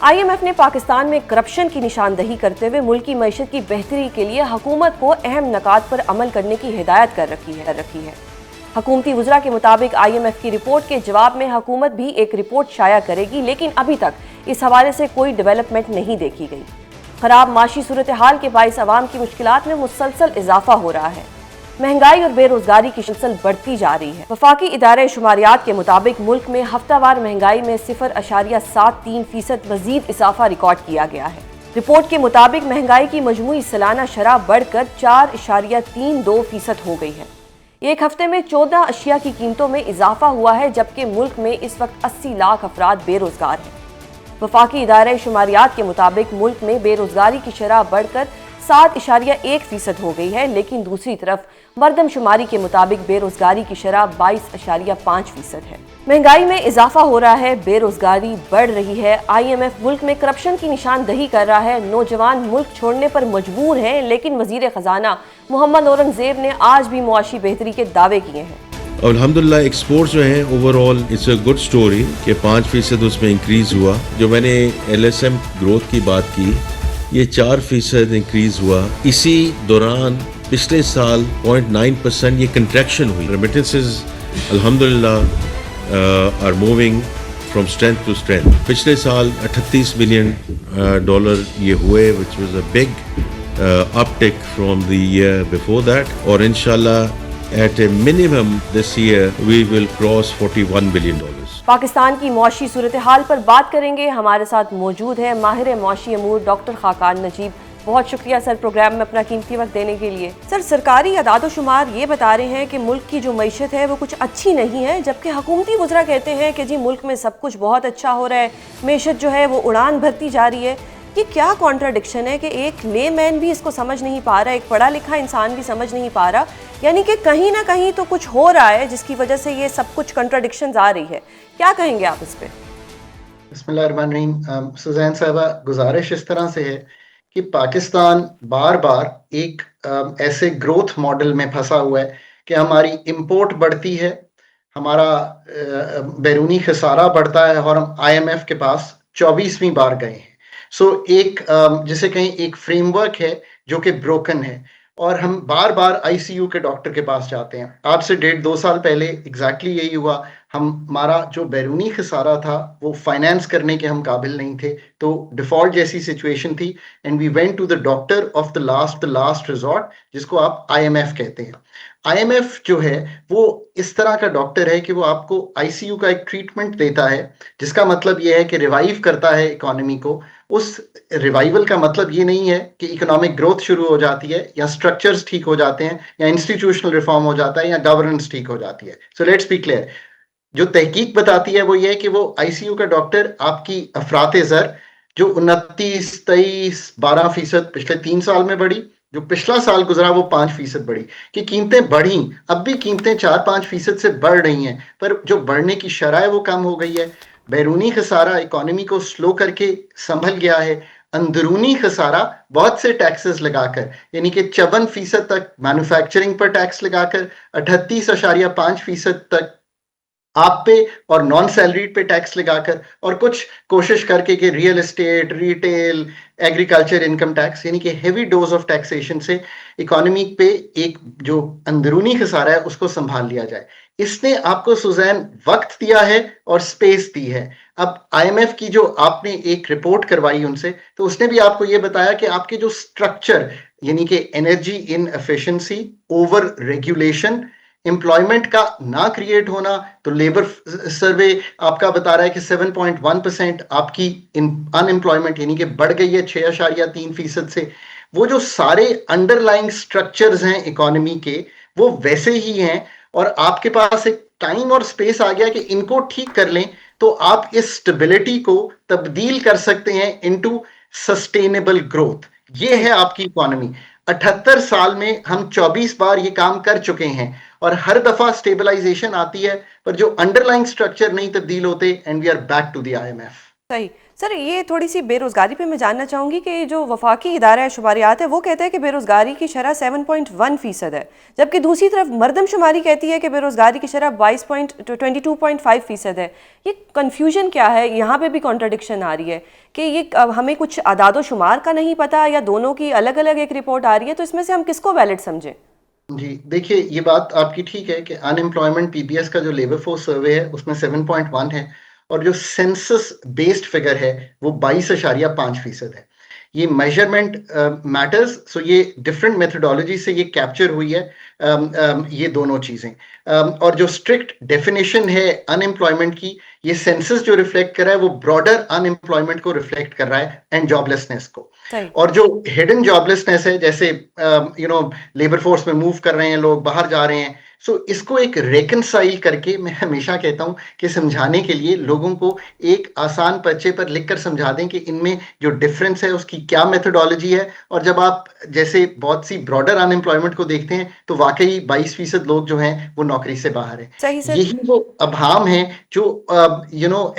IMF ने पाकिस्तान में corruption की निशानदही करते हुए मुल्की मईशत की बेहतरी के लिए हुकूमत को अहम नकात पर अमल करने की हिदायत कर रखी है। हुकूमती वुज़रा के मुताबिक IMF की रिपोर्ट के जवाब में हुकूमत भी एक रिपोर्ट शाया करेगी, लेकिन अभी तक इस हवाले से कोई डेवलपमेंट नहीं देखी गई। खराब माशी सूरत हाल के बाइस अवाम की मुश्किलात में मुसलसल इजाफा हो रहा है। महंगाई और बेरोजगारी की शक्ल बढ़ती जा रही है। वफाकी इदारे शुमारियात के मुताबिक मुल्क में हफ्तावार महंगाई में 0.73% मजीद इजाफा रिकॉर्ड किया गया है। रिपोर्ट के मुताबिक महंगाई की मजमूई सालाना शरह बढ़कर 4.32% हो गई है। एक हफ्ते में 14 अशिया की कीमतों में इजाफा हुआ है, जबकि मुल्क में इस वक्त 80 लाख अफराद बेरोजगार हैं। वफाकी इदारे शुमारियात के मुताबिक मुल्क में बेरोजगारी की शरह बढ़कर 7.1% हो गई है, लेकिन दूसरी तरफ मरदमशुमारी के मुताबिक बेरोजगारी की शरह 22.5% है। महंगाई में इजाफा हो रहा है, बेरोजगारी बढ़ रही है। IMF मुल्क में करप्शन की निशानदही कर रहा है। नौजवान मुल्क छोड़ने पर मजबूर हैं, लेकिन वजीर खजाना मोहम्मद औरंगजेब ने आज भी मुआशी बेहतरी के दावे किए हैं। अल्हम्दुलिल्लाह एक्सपोर्ट्स जो हैं overall it's a good story कि 5% उसमें इंक्रीज हुआ। जो मैंने LSM ग्रोथ की बात की, ये 4% इंक्रीज हुआ। इसी दौरान पिछले साल 0.9% ये कंट्रैक्शन हुई। रेमिटेंसेस अल्हम्दुलिल्लाह are moving from strength to strength. पिछले साल $38 बिलियन ये हुए, which was a big uptick from the year before that, और इंशाल्लाह at a minimum this year we will cross $41 billion. Pakistan की मुआशी सूरत हाल पर बात करेंगे। हमारे साथ मौजूद है माहिर मुआशी अमूर डॉक्टर खाकान नजीब। बहुत शुक्रिया सर प्रोग्राम में अपना कीमती वक्त देने के लिए। सर, सरकारी अदाद-ओ-शुमार ये बता रहे हैं कि मुल्क की जो मईशत है वो कुछ अच्छी नहीं है, जबकि हुकूमती वुज़रा कहते हैं कि जी मुल्क में सब कुछ बहुत अच्छा हो रहा है, मईशत जो है वो उड़ान भरती जा रही है। ये क्या कॉन्ट्राडिक्शन है कि एक लेमैन भी इसको समझ नहीं पा रहा, एक पढ़ा लिखा इंसान भी समझ नहीं पा रहा, यानी कि कहीं ना कहीं तो कुछ हो रहा है जिसकी वजह से ये सब कुछ कॉन्ट्राडिक्शंस आ रही है। क्या कहेंगे आप इस पे? बिस्मिल्लाहिर्रहमानिर्रहीम। सुज़ैन साहबा, गुजारिश इस तरह से है कि पाकिस्तान बार बार एक ऐसे ग्रोथ मॉडल में फंसा हुआ है कि हमारी इंपोर्ट बढ़ती है, हमारा बैरूनी खसारा बढ़ता है, और हम IMF के पास 24वीं बार गए हैं। एक जिसे कहें एक फ्रेमवर्क है जो कि ब्रोकन है, और हम बार बार ICU के डॉक्टर के पास जाते हैं। आज से 1.5-2 साल पहले एग्जैक्टली यही हुआ। हमारा जो बैरूनी खसारा था वो फाइनेंस करने के हम काबिल नहीं थे, तो डिफॉल्ट जैसी सिचुएशन थी, and we went to the doctor of the last resort, जिसको आप IMF कहते हैं। IMF जो है वो इस तरह का डॉक्टर है कि वो आपको ICU का एक ट्रीटमेंट देता है, जिसका मतलब ये है कि रिवाइव करता है इकोनॉमी को। उस रिवाइवल का मतलब ये नहीं है कि इकोनॉमिक ग्रोथ शुरू हो जाती है, या स्ट्रक्चर्स ठीक हो जाते हैं, या इंस्टीट्यूशनल रिफॉर्म हो जाता है, या गवर्नेंस ठीक हो जाती है। सो लेट्स बी क्लियर, जो तहकीक बताती है वो ये है कि वो ICU का डॉक्टर आपकी अफराते ज़र जो 29, 23, 12% पिछले 3 साल में बढ़ी, जो पिछला साल गुजरा वो 5% बढ़ी, कि कीमतें बढ़ी, अब भी कीमतें 4-5% से बढ़ रही हैं, पर जो बढ़ने की शरह है वो कम हो गई है। बैरूनी खसारा इकोनॉमी को स्लो करके संभल गया है। अंदरूनी खसारा बहुत से टैक्सेस लगाकर, यानी कि 54% तक मैन्युफैक्चरिंग पर टैक्स लगाकर, 38.5% तक आप पे और नॉन सैलरीड पे टैक्स लगाकर, और कुछ कोशिश करके कि real estate, retail, agriculture income tax, यानी कि हेवी डोज ऑफ टैक्सेशन से इकोनॉमी पे एक जो अंदरूनी खसारा है उसको संभाल लिया जाए। इसने आपको सुज़ैन वक्त दिया है और स्पेस दी है। अब IMF की जो आपने एक रिपोर्ट करवाई उनसे, तो उसने भी आपको ये बताया कि आपके जो स्ट्रक्चर, यानी कि energy in efficiency, over regulation, employment का ना क्रिएट होना, तो लेबर सर्वे आपका बता रहा है कि 7.1% आपकी अनएम्प्लॉयमेंट यानी कि बढ़ गई है 6.3% से। वो जो सारे अंडरलाइंग स्ट्रक्चर्स हैं इकोनॉमी के, वो वैसे ही हैं, और आपके पास एक टाइम और स्पेस आ गया कि इनको ठीक कर लें, तो आप इस स्टेबिलिटी को तब्दील कर सकते हैं इनटू सस्टेनेबल ग्रोथ। ये है आपकी इकोनॉमी। 78 साल में हम 24 बार ये काम कर चुके हैं, और हर दफा स्टेबलाइजेशन आती है, पर जो अंडरलाइंग स्ट्रक्चर नहीं तब्दील होते, and we are back to the IMF। सही। सर, ये थोड़ी सी बेरोजगारी पे मैं जानना चाहूँगी कि जो वफाकी इदारा है शुमारियात है, वो कहता है कि बेरोजगारी की शरह 7.1% है, जबकि दूसरी तरफ मरदमशुमारी कहती है कि बेरोजगारी की शरह 22.5% है। ये कन्फ्यूजन क्या है? यहाँ पे भी कॉन्ट्रडिक्शन आ रही है कि ये हमें कुछ आदादो शुमार का नहीं पता या दोनों की अलग अलग एक रिपोर्ट आ रही है, तो इसमें से हम किसको वैलिड समझें? जी देखिए, ये बात आपकी ठीक है कि अनएम्प्लॉयमेंट पीपीएस का जो लेबर फोर्स सर्वे है उसमें 7.1 है, और जो सेंसस बेस्ड फिगर है वो 22.5% है। ये मेजरमेंट मैटर्स, सो ये डिफरेंट मेथोडोलॉजी से ये कैप्चर हुई है, ये दोनों चीजें। और जो स्ट्रिक्ट डेफिनेशन है अनएम्प्लॉयमेंट की, ये सेंसस जो रिफ्लेक्ट कर रहा है वो ब्रॉडर अनएम्प्लॉयमेंट को रिफ्लेक्ट कर रहा है एंड जॉबलेसनेस को। और जो हिडन जॉबलेसनेस है, जैसे लेबर फोर्स में मूव कर रहे हैं लोग, बाहर जा रहे हैं, सो इसको एक रेकनसाइल करके, मैं हमेशा कहता हूं कि समझाने के लिए लोगों को एक आसान पर्चे पर लिखकर समझा दें कि इनमें जो डिफरेंस है उसकी क्या मेथोडोलॉजी है। और जब आप जैसे बहुत सी ब्रॉडर अनएम्प्लॉयमेंट को देखते हैं तो वाकई 22% लोग जो हैं वो नौकरी से बाहर है। सही सर। यही वो अभाम है जो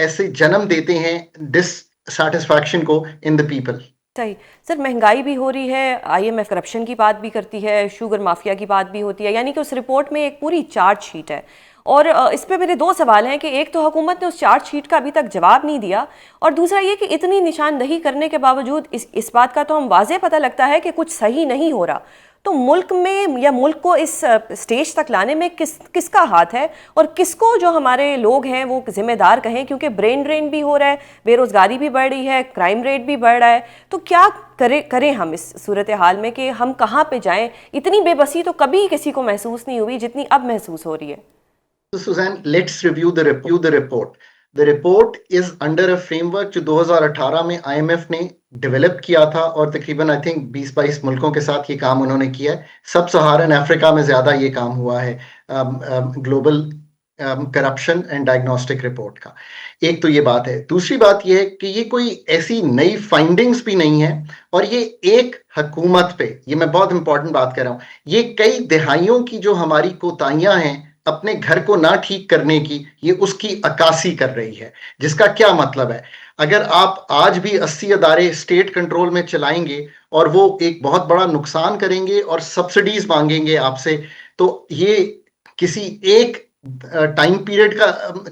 ऐसे जन्म देते हैं डिससैटिस्फैक्शन को इन द पीपल। सही। सर, महंगाई भी हो रही है, आईएमएफ करप्शन की बात भी करती है, शुगर माफिया की बात भी होती है, यानी कि उस रिपोर्ट में एक पूरी चार्ट शीट है। और इस पे मेरे दो सवाल हैं कि एक तो हुकूमत ने उस चार्ट शीट का अभी तक जवाब नहीं दिया, और दूसरा ये कि इतनी निशानदही करने के बावजूद इस बात का तो हम वाज़ेह पता लगता है कि कुछ सही नहीं हो रहा। तो मुल्क में या मुल्क को इस स्टेज तक लाने में किसका हाथ है, और किसको जो हमारे लोग हैं वो जिम्मेदार कहें? क्योंकि ब्रेन ड्रेन भी हो रहा है, बेरोजगारी भी बढ़ रही है, क्राइम रेट भी बढ़ रहा है, तो क्या करें हम इस सूरत हाल में कि हम कहाँ पे जाएं? इतनी बेबसी तो कभी किसी को महसूस नहीं हुई जितनी अब महसूस हो रही है। So Suzanne, let's review the report. The report is under a framework जो 2018 में IMF ने डेवलप किया था, और तकरीबन आई थिंक 20-22 मुल्कों के साथ ये काम उन्होंने किया है। सब सहारन अफ्रीका में ज्यादा ये काम हुआ है global corruption and diagnostic report का। एक तो ये बात है। दूसरी बात ये है कि ये कोई ऐसी नई फाइंडिंग्स भी नहीं है, और ये एक हुकूमत पे, ये मैं बहुत इंपॉर्टेंट बात कर रहा हूं, ये कई दिहाइयों की जो हमारी कोताहियां हैं अपने घर को ना ठीक करने की, ये उसकी अक्कासी कर रही है। जिसका क्या मतलब है, अगर आप आज भी 80 अदारे स्टेट कंट्रोल में चलाएंगे और वो एक बहुत बड़ा नुकसान करेंगे और सब्सिडीज मांगेंगे आपसे, तो ये किसी एक टाइम पीरियड का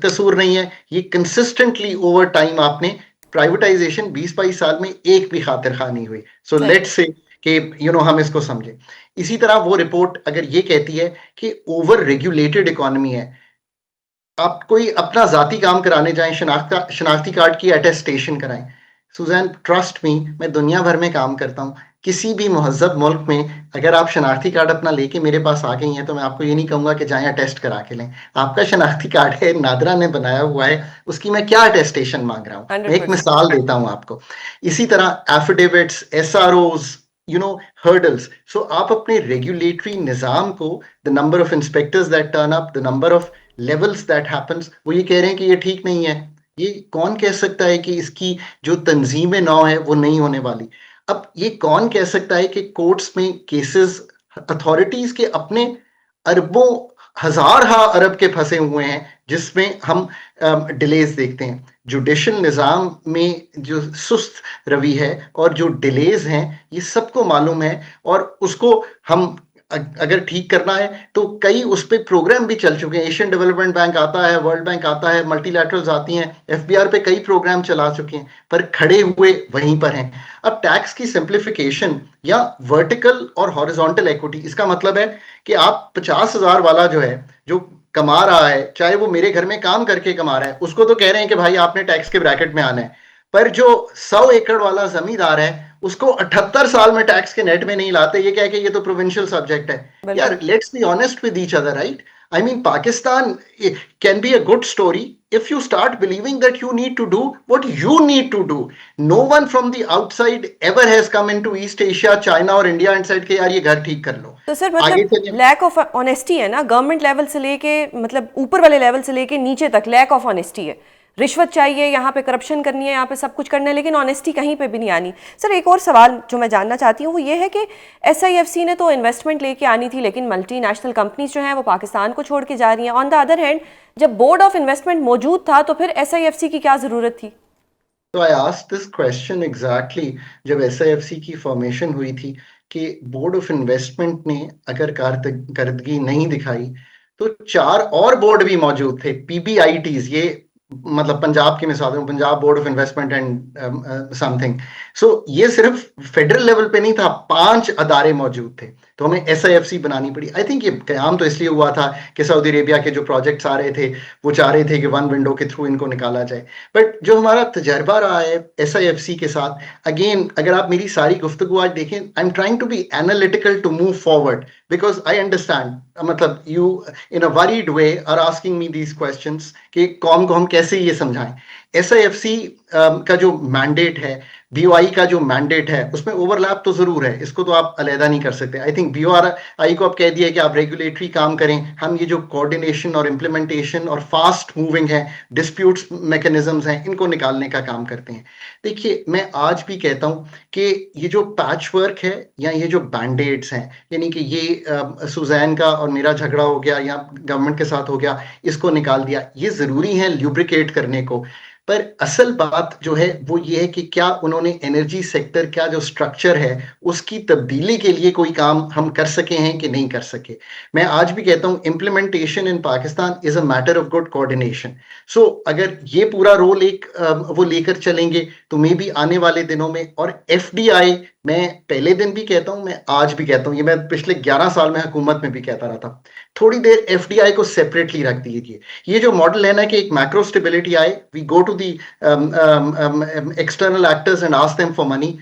कसूर नहीं है, ये कंसिस्टेंटली ओवर टाइम आपने प्राइवेटाइजेशन 20-22 साल में एक भी खातिर खा नहीं हुई। सो लेट्स से कि हम इसको समझें। इसी तरह वो रिपोर्ट अगर ये कहती है कि ओवर रेगुलेटेड इकोनॉमी है, आप कोई अपना जाती काम कराने जाएं, शनाख्ती कार्ड की अटेस्टेशन कराएं। सुजैन, ट्रस्ट मी, मैं दुनिया भर में काम करता हूं, किसी भी महजब मुल्क में अगर आप शनाख्ती कार्ड अपना लेके मेरे पास आ गई हैं तो मैं आपको ये नहीं कहूंगा कि जाएं अटेस्ट करा के लें। आपका शनाख्ती कार्ड है, नादरा ने बनाया हुआ है, उसकी मैं क्या अटेस्टेशन मांग रहा हूं? मैं एक मिसाल देता हूं आपको। इसी तरह एफिडेविट्स, SROs, hurdles. So आप अपने regulatory निजाम को, the number of inspectors that turn up, the number of levels that happens, वो ये कह रहे हैं कि ये ठीक नहीं है। ये कौन कह सकता है कि इसकी जो तंजीम नौ है वो नहीं होने वाली? अब ये कौन कह सकता है कि कोर्ट्स में केसेस अथॉरिटीज के अपने अरबों हजार अरब के फंसे हुए हैं, जिसमें हम डिलेज देखते हैं। जुडिशल निज़ाम में जो सुस्त रवि है और जो डिलेज हैं, ये सबको मालूम है, और उसको हम अगर ठीक करना है तो कई उस पर प्रोग्राम भी चल चुके हैं। एशियन डेवलपमेंट बैंक आता है, वर्ल्ड बैंक आता है, मल्टीलैटरल्स आती हैं, FBR पे कई प्रोग्राम चला चुके हैं, पर खड़े हुए वहीं पर हैं। अब टैक्स की सिंप्लीफिकेशन या वर्टिकल और हॉरिजॉन्टल इक्विटी, इसका मतलब है कि आप 50,000 वाला जो है, जो कमा रहा है, चाहे वो मेरे घर में काम करके कमा रहा है, उसको तो कह रहे हैं कि भाई आपने टैक्स के ब्रैकेट में आना है, पर जो 100 एकड़ वाला जमींदार है उसको 78 साल में टैक्स के नेट में नहीं लाते। ये क्या है कि ये तो प्रोविंशियल सब्जेक्ट है। यार, let's be honest with each other, right? I mean, Pakistan can be a good story if you start believing that you need to do what you need to do. No one from the outside ever has come into East Asia, China और India and said कि यार ये घर ठीक कर लो। तो sir मतलब lack of honesty है ना, गवर्नमेंट लेवल से लेके, मतलब ऊपर वाले लेवल से लेके नीचे तक लैक ऑफ ऑनेस्टी है। रिश्वत चाहिए, यहाँ पे करप्शन करनी है, यहाँ पे सब कुछ करना है, लेकिन ऑनेस्टी कहीं पे भी नहीं आनी। सर, एक और सवाल जो मैं जानना चाहती हूँ वो ये है कि SIFC ने तो इन्वेस्टमेंट लेके आनी थी, लेकिन मल्टीनेशनल कंपनीज जो हैं वो पाकिस्तान को छोड़ के जा रही हैं। ऑन द अदर हैंड, जब बोर्ड ऑफ इन्वेस्टमेंट मौजूद था तो फिर SIFC की क्या ज़रूरत थी? तो I asked this question exactly जब एसआईएफसी की फॉर्मेशन हुई थी कि बोर्ड ऑफ इन्वेस्टमेंट ने अगर कारकर्दगी नहीं दिखाई तो 4 और बोर्ड भी मौजूद थे, पीबीआईटीज, ये मतलब पंजाब की मिसाल है, Punjab board of investment and something. So ये सिर्फ फेडरल लेवल पे नहीं था, 5 अदारे मौजूद थे, तो हमें एसआईएफसी बनानी पड़ी। आई थिंक ये कयाम तो इसलिए हुआ था कि सऊदी अरेबिया के जो प्रोजेक्ट्स आ रहे थे वो चाह रहे थे कि वन विंडो के थ्रू इनको निकाला जाए। बट जो हमारा तजर्बा रहा है एसआईएफसी के साथ, अगेन अगर आप मेरी सारी गुफ्तगू आज देखें, I am trying to be analytical to move forward because I understand, मतलब you in a worried way are asking me these questions कि कौम को हम कैसे ये समझाएं। एसआईएफसी का जो मैंडेट है, बीओआई का जो मैंडेट है, उसमें ओवरलैप तो जरूर है, इसको तो आप अलहदा नहीं कर सकते। आई थिंक बीओआई को आप कह दिया कि आप रेगुलेटरी काम करें, हम ये जो कोऑर्डिनेशन और इम्प्लीमेंटेशन और फास्ट मूविंग है डिस्प्यूट्स मैकेनिज्म्स हैं, इनको निकालने का काम करते हैं। देखिए मैं आज भी कहता हूं कि ये जो पैच वर्क है या ये जो बैंडेड्स हैं, यानी कि ये सुजैन का और मेरा झगड़ा हो गया या गवर्नमेंट के साथ हो गया, इसको निकाल दिया, ये जरूरी है ल्यूब्रिकेट करने को, पर असल बात जो है वो ये है कि क्या उन्होंने एनर्जी सेक्टर का जो स्ट्रक्चर है उसकी तब्दीली के लिए कोई काम हम कर सके हैं कि नहीं कर सके। मैं आज भी कहता हूं implementation in Pakistan is a matter of good coordination. So अगर ये पूरा रोल वो लेकर चलेंगे तो मे बी आने वाले दिनों में, और एफडीआई, मैं पहले दिन भी कहता हूं, मैं आज भी कहता हूं, ये मैं पिछले 11 साल में हुकूमत में भी कहता रहा था, थोड़ी देर एफडीआई को सेपरेटली रख दीजिए। ये जो मॉडल है ना कि एक मैक्रो स्टेबिलिटी आए, we go to the external actors and ask them for money,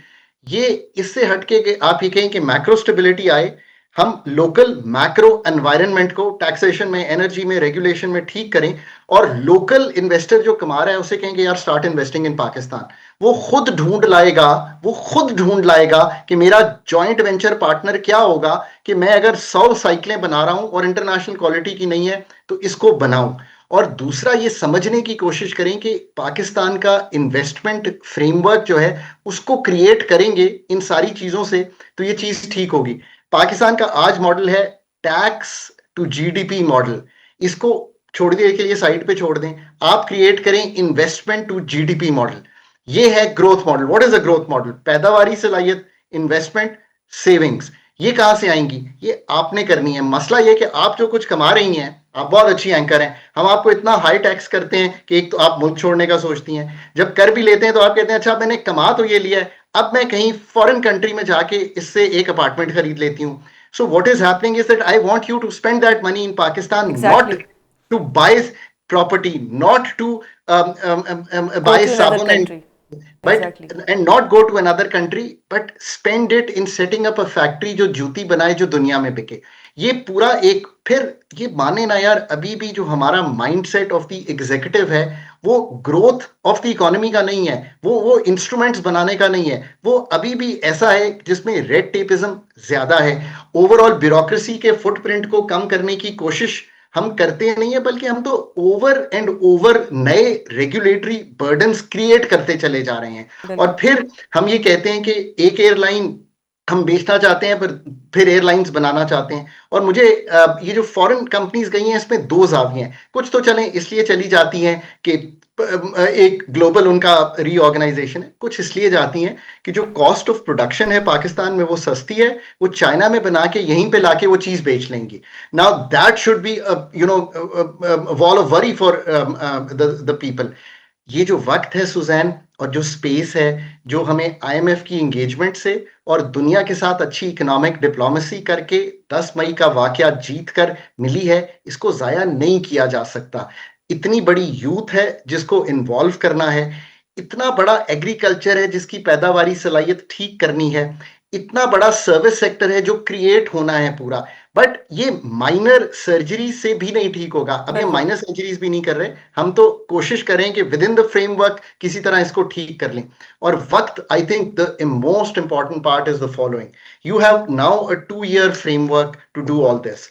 ये इससे हटके कि आप ये कहें कि मैक्रो स्टेबिलिटी आए, हम लोकल मैक्रो एनवायरनमेंट को टैक्सेशन में, एनर्जी में, रेगुलेशन में ठीक करें, और लोकल इन्वेस्टर जो कमा रहा है उसे कहेंगे यार स्टार्ट इन्वेस्टिंग इन पाकिस्तान। वो खुद ढूंढ लाएगा कि मेरा जॉइंट वेंचर पार्टनर क्या होगा, कि मैं अगर 100 साइकिलें बना रहा हूं और इंटरनेशनल क्वालिटी की नहीं है तो इसको बनाऊं। और दूसरा ये समझने की कोशिश करें कि पाकिस्तान का इन्वेस्टमेंट फ्रेमवर्क जो है उसको क्रिएट करेंगे इन सारी चीजों से तो ये चीज ठीक होगी। पाकिस्तान का आज मॉडल है टैक्स टू जीडीपी मॉडल, इसको छोड़ देने के लिए साइड पे छोड़ दें, आप क्रिएट करें इन्वेस्टमेंट टू जीडीपी मॉडल। ये है growth model. What is a growth model? पैदावारी, सलाहियत, इन्वेस्टमेंट, सेविंग्स, ये कहां से आएंगी? ये आपने करनी है। मसला ये कि आप जो कुछ कमा रही हैं, आप बहुत अच्छी एंकर हैं, हम आपको इतना हाई टैक्स करते हैं कि एक तो आप मुल्क छोड़ने का सोचती हैं, जब कर भी लेते हैं तो आप कहते हैं अच्छा मैंने कमा तो ये लिया है, अब मैं कहीं फॉरेन कंट्री में जाके इससे एक अपार्टमेंट खरीद लेती हूं। So what is happening is that I want you to spend that money in Pakistan, not Exactly. To buy property, not to Go buy to another sabun and country. but Exactly. and not go to another country, but spend it in setting up a factory जो जूती बनाए जो दुनिया में बिके। ये पूरा एक, फिर ये माने ना यार, अभी भी जो हमारा माइंडसेट ऑफ द एग्जीक्यूटिव है वो ग्रोथ ऑफ द इकोनॉमी का नहीं है, वो इंस्ट्रूमेंट्स बनाने का नहीं है, वो अभी भी ऐसा है जिसमें रेड टेपिज्म ज्यादा है। ओवरऑल ब्यूरोक्रेसी के फुटप्रिंट को कम करने की कोशिश हम करते नहीं है, बल्कि हम तो ओवर एंड ओवर नए रेगुलेटरी बर्डन्स क्रिएट करते चले जा रहे हैं। और फिर हम ये कहते हैं कि एक एयरलाइन हम बेचना चाहते हैं पर फिर एयरलाइंस बनाना चाहते हैं। और मुझे ये जो फॉरेन कंपनीज गई हैं इसमें दो जाविये हैं, कुछ तो चलें इसलिए चली जाती हैं कि एक ग्लोबल उनका रीऑर्गेनाइजेशन है, कुछ इसलिए जाती हैं कि जो कॉस्ट ऑफ प्रोडक्शन है पाकिस्तान में वो सस्ती है, वो चाइना में बना के यहीं पे लाके वो चीज बेच लेंगी। Now that should be wall of worry for the people. ये जो वक्त है सुजैन और जो स्पेस है जो हमें आईएमएफ की एंगेजमेंट से और दुनिया के साथ अच्छी इकोनॉमिक डिप्लोमेसी करके 10 मई का वाकया जीत कर मिली है, इसको जाया नहीं किया जा सकता। इतनी बड़ी यूथ है जिसको इन्वॉल्व करना है, इतना बड़ा एग्रीकल्चर है जिसकी पैदावारी सलाहियत ठीक करनी है, इतना बड़ा सर्विस सेक्टर है जो क्रिएट होना है पूरा। बट ये माइनर सर्जरी से भी नहीं ठीक होगा। अब ये माइनर सर्जरीज भी नहीं कर रहे, हम तो कोशिश करें कि विद इन द फ्रेमवर्क किसी तरह इसको ठीक कर लें। और वक्त, I think the most important part is the following, you have now a 2-year framework to do all this.